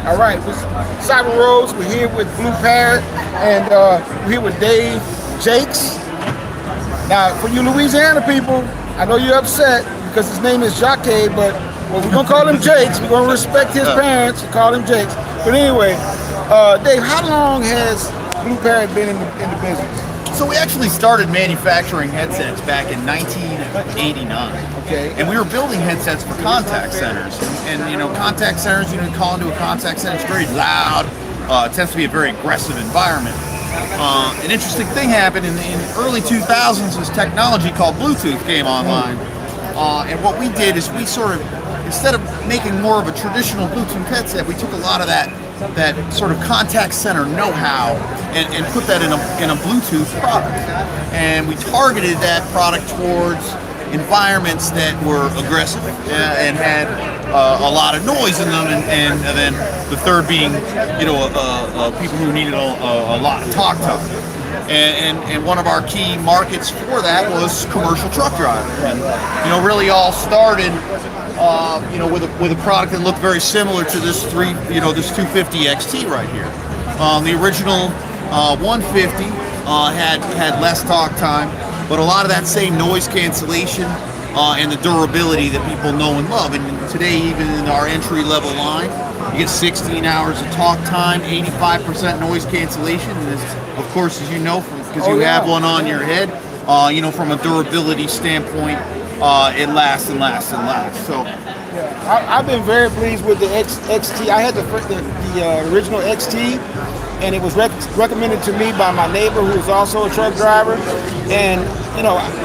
All right, this is Cyber Rose. We're here with BlueParrott, and we're here with Dave Jakes. Now, for you Louisiana people, I know you're upset because his name is Jacques, but well, we're gonna call him Jakes. We're gonna respect his parents and call him Jakes. But anyway, Dave, how long has BlueParrott been in the business? So we actually started manufacturing headsets back in 1989. Okay. And we were building headsets for contact centers. And you know, contact centers, you call into a contact center, it's very loud. It tends to be a very aggressive environment. An interesting thing happened in the early 2000s. This technology called Bluetooth came online. And what we did is we sort of, instead of making more of a traditional Bluetooth headset, we took a lot of that sort of contact center know-how and put that in a Bluetooth product. And we targeted that product towards environments that were aggressive and had a lot of noise in them, and then the third being, people who needed a lot of talk time. And one of our key markets for that was commercial truck drivers. And really all started with a product that looked very similar to this 250 XT right here. The original 150 had less talk time, but a lot of that same noise cancellation and the durability that people know and love. And today, even in our entry-level line, you get 16 hours of talk time, 85% noise cancellation, and of course, as you know, because you have one on your head, from a durability standpoint, it lasts and lasts and lasts. So, I've been very pleased with the XT. I had the original XT, and it was recommended to me by my neighbor who is also a truck driver. And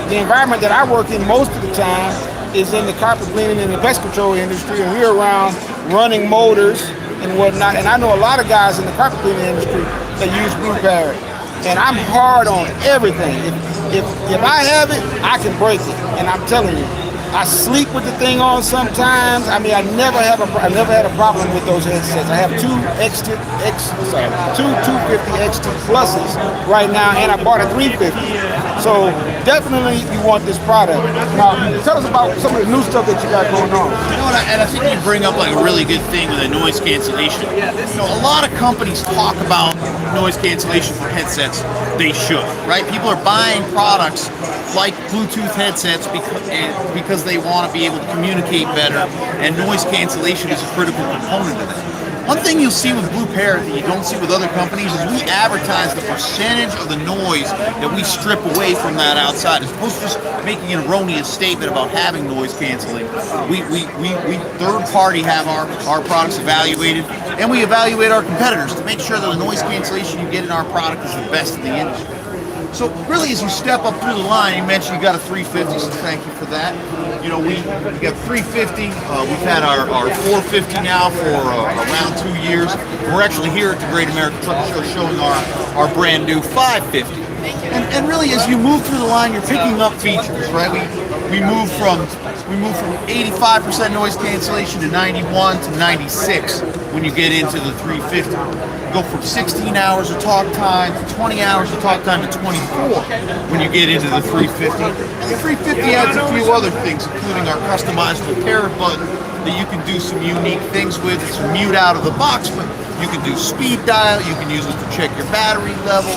the environment that I work in most of the time is in the carpet cleaning and the pest control industry, and we're around running motors and whatnot. And I know a lot of guys in the carpet cleaning industry that use BlueParrott, and I'm hard on everything. If I have it, I can break it, and I'm telling you, I sleep with the thing on sometimes. I mean, I never had a problem with those headsets. I have two 250 XT pluses right now, and I bought a 350. So definitely, you want this product. Now, tell us about some of the new stuff that you got going on. And I think you bring up like a really good thing with the noise cancellation. A lot of companies talk about noise cancellation for headsets. They should, right? People are buying products like Bluetooth headsets because they want to be able to communicate better, and noise cancellation is a critical component of that. One thing you'll see with BlueParrott that you don't see with other companies is we advertise the percentage of the noise that we strip away from that outside, as opposed to just making an erroneous statement about having noise canceling. We third party have our products evaluated, and we evaluate our competitors to make sure that the noise cancellation you get in our product is the best in the industry. So really, as you step up through the line, you mentioned you got a 350, so thank you for that. We got 350. We've had our 450 now for around 2 years. We're actually here at the Great American Truck Show showing our brand new 550. And really, as you move through the line, you're picking up features, right? We move from 85% noise cancellation to 91 to 96 when you get into the 350. Go from 16 hours of talk time to 20 hours of talk time to 24 when you get into the 350. And the 350 adds a few other things, including our customizable parrot button that you can do some unique things with. It's mute out of the box, but you can do speed dial, you can use it to check your battery level.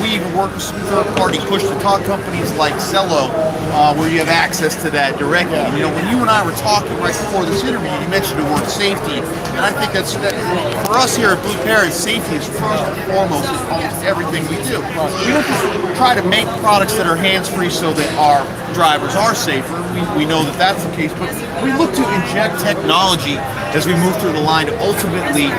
We even work with some third-party push-to-talk companies like Cello, where you have access to that directly. When you and I were talking right before this interview, you mentioned the word safety, and I think that for us here at BlueParrott, safety is first and foremost in almost everything we do. We don't just try to make products that are hands-free so that our drivers are safer. We know that that's the case, but we look to inject technology as we move through the line to ultimately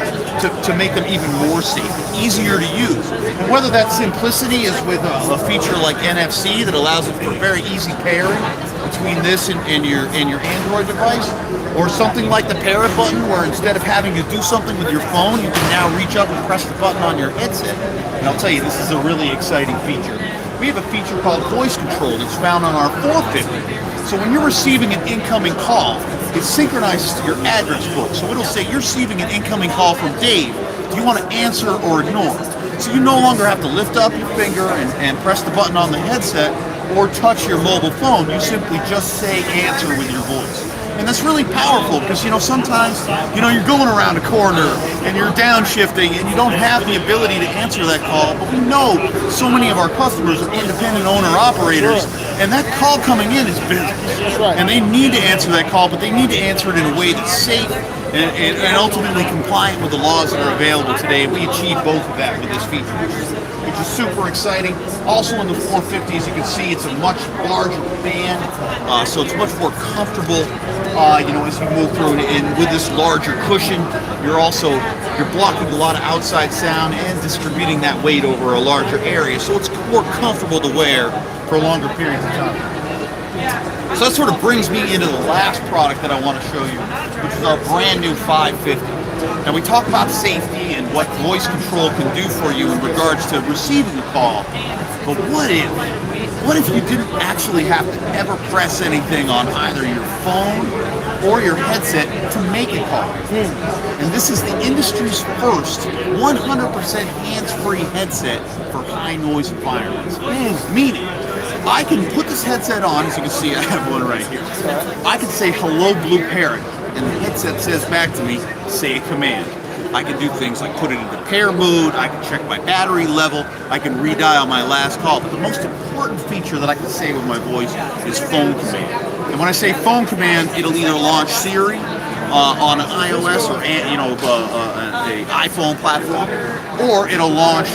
to make them even more safe, easier to use. And whether that simplicity is with a feature like NFC that allows for very easy pairing between this and your Android device, or something like the Parrot button where instead of having to do something with your phone, you can now reach up and press the button on your headset. And I'll tell you, this is a really exciting feature. We have a feature called voice control that's found on our 450. So when you're receiving an incoming call, it synchronizes to your address book. So it'll say you're receiving an incoming call from Dave. Do you want to answer or ignore? So you no longer have to lift up your finger and press the button on the headset or touch your mobile phone. You simply just say answer with your voice. And that's really powerful because, sometimes, you're going around a corner and you're downshifting and you don't have the ability to answer that call. But we know so many of our customers are independent owner-operators, and that call coming in is business. Right. And they need to answer that call, but they need to answer it in a way that's safe and ultimately compliant with the laws that are available today. We achieve both of that with this feature, which is super exciting. Also in the 450s, you can see it's a much larger band, so it's much more comfortable, as you move through. And with this larger cushion, you're blocking a lot of outside sound and distributing that weight over a larger area, so it's more comfortable to wear for longer periods of time. So that sort of brings me into the last product that I want to show you, which is our brand new 550. Now we talk about safety and what voice control can do for you in regards to receiving a call, but what if you didn't actually have to ever press anything on either your phone or your headset to make a call? And this is the industry's first 100% hands-free headset for high noise environments. Meaning, I can put this headset on, as you can see I have one right here. I can say, "Hello, BlueParrott," and the headset says back to me, "Say a command." I can do things like put it into pair mode, I can check my battery level, I can redial my last call. But the most important feature that I can say with my voice is phone command. And when I say phone command, it'll either launch Siri on an iOS or an iPhone platform, or it'll launch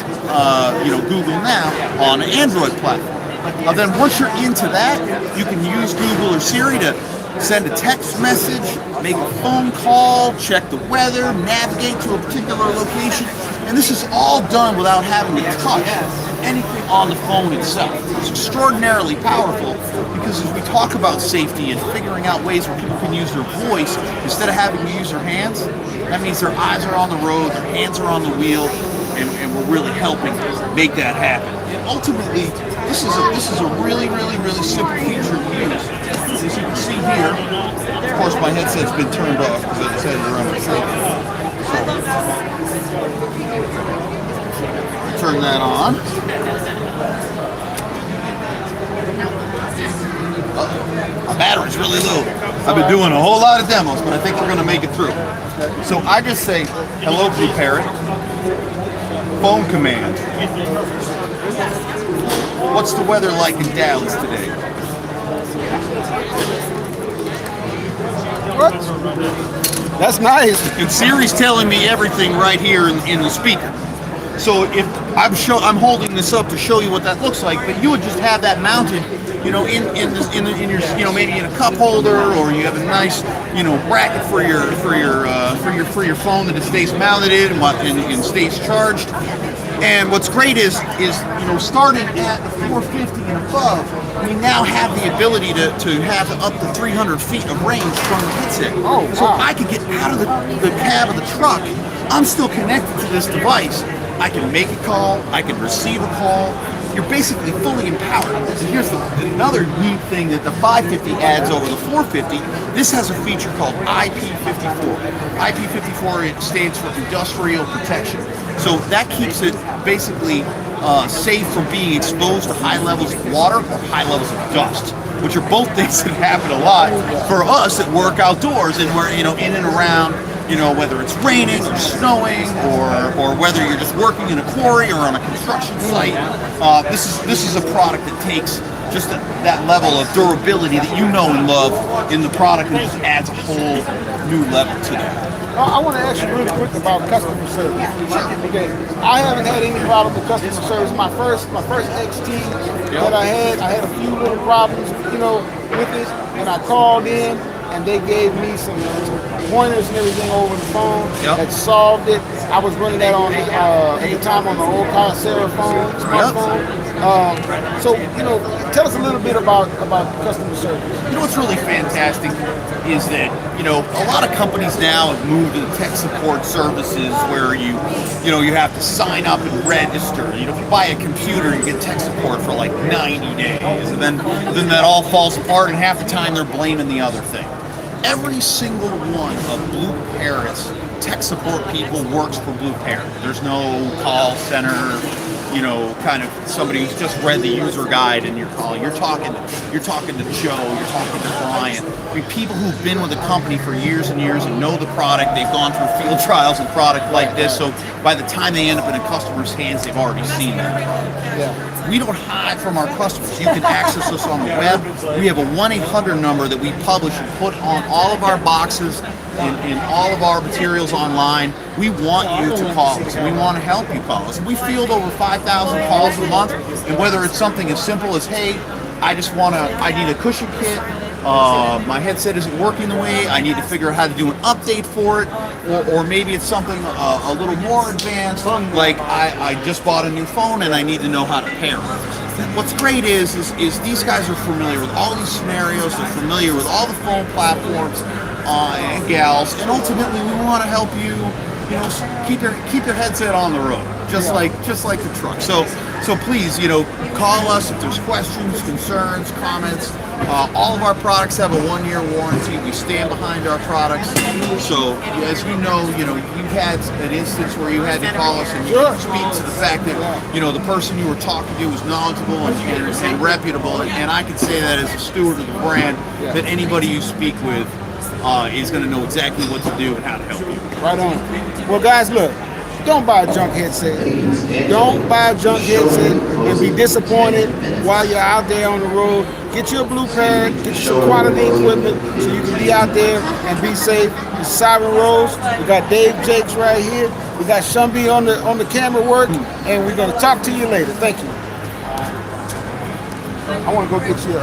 Google Now on an Android platform. Then once you're into that, you can use Google or Siri to send a text message, make a phone call, check the weather, navigate to a particular location, and this is all done without having to touch anything on the phone itself. It's extraordinarily powerful because as we talk about safety and figuring out ways where people can use their voice instead of having to use their hands, that means their eyes are on the road, their hands are on the wheel, and we're really helping make that happen. And ultimately, this is a really, really, really simple feature to use. As you can see here, of course my headset's been turned off because I just had it around my shoulder. So, turn that on. My battery's really low. I've been doing a whole lot of demos, but I think we're going to make it through. So I just say, "Hello, BlueParrott." Phone command. What's the weather like in Dallas today? What? That's nice. And Siri's telling me everything right here in the speaker. So if I'm holding this up to show you what that looks like, but you would just have that mounted, in your, maybe in a cup holder, or you have a nice, bracket for your phone that it stays mounted in and stays charged. And what's great is starting at the 450 and above, we now have the ability to have up to 300 feet of range from the headset. Oh, wow. So I could get out of the cab of the truck. I'm still connected to this device. I can make a call. I can receive a call. You're basically fully empowered. And here's another neat thing that the 550 adds over the 450. This has a feature called IP54. IP54 stands for Industrial Protection. So that keeps it basically safe from being exposed to high levels of water or high levels of dust, which are both things that happen a lot for us that work outdoors and we're in and around, whether it's raining or snowing or whether you're just working in a quarry or on a construction site. This is a product that takes just that level of durability that you know and love in the product, and just adds a whole new level to that. I want to ask you really quick about customer service. Okay, I haven't had any problem with customer service. My first XT that I had a few little problems, with it, and I called in, and they gave me some pointers and everything over the phone that solved it. I was running that on at the time on the old Kyocera phone, smartphone. So tell us a little bit about customer service. What's really fantastic is that a lot of companies now have moved to the tech support services where you have to sign up and register. If you buy a computer, you get tech support for like 90 days, and then that all falls apart, and half the time they're blaming the other thing. Every single one of BlueParrott's tech support people works for BlueParrott. There's no call center kind of somebody who's just read the user guide and you're calling. You're talking to Joe. You're talking to Brian. I mean, people who've been with the company for years and years and know the product. They've gone through field trials and product like this. So by the time they end up in a customer's hands, they've already seen that. Yeah. We don't hide from our customers. You can access us on the web. We have a 1-800 number that we publish and put on all of our boxes, in all of our materials online. We want you to call us. We want to help you call us. We field over 5,000 calls a month, and whether it's something as simple as, hey, I need a cushion kit, my headset isn't working the way, I need to figure out how to do an update for it, or maybe it's something a little more advanced, like I just bought a new phone and I need to know how to pair it. What's great is these guys are familiar with all these scenarios, they're familiar with all the phone platforms and gals, and ultimately we want to help you, keep your headset on the road, just like the truck. So please, call us if there's questions, concerns, comments. All of our products have a 1-year warranty. We stand behind our products. So as you know, you had an instance where you had to call us and you speak to the fact that the person you were talking to was knowledgeable and reputable. And I can say that as a steward of the brand, that anybody you speak with is going to know exactly what to do and how to help you. Right on. Well, guys, look. Don't buy a junk headset. Don't buy a junk headset and be disappointed while you're out there on the road. Get your BlueParrott, get your quality equipment so you can be out there and be safe. It's Siren Rose. We got Dave Jakes right here. We got Shumbi on the camera work, and we're gonna talk to you later. Thank you. I want to go get your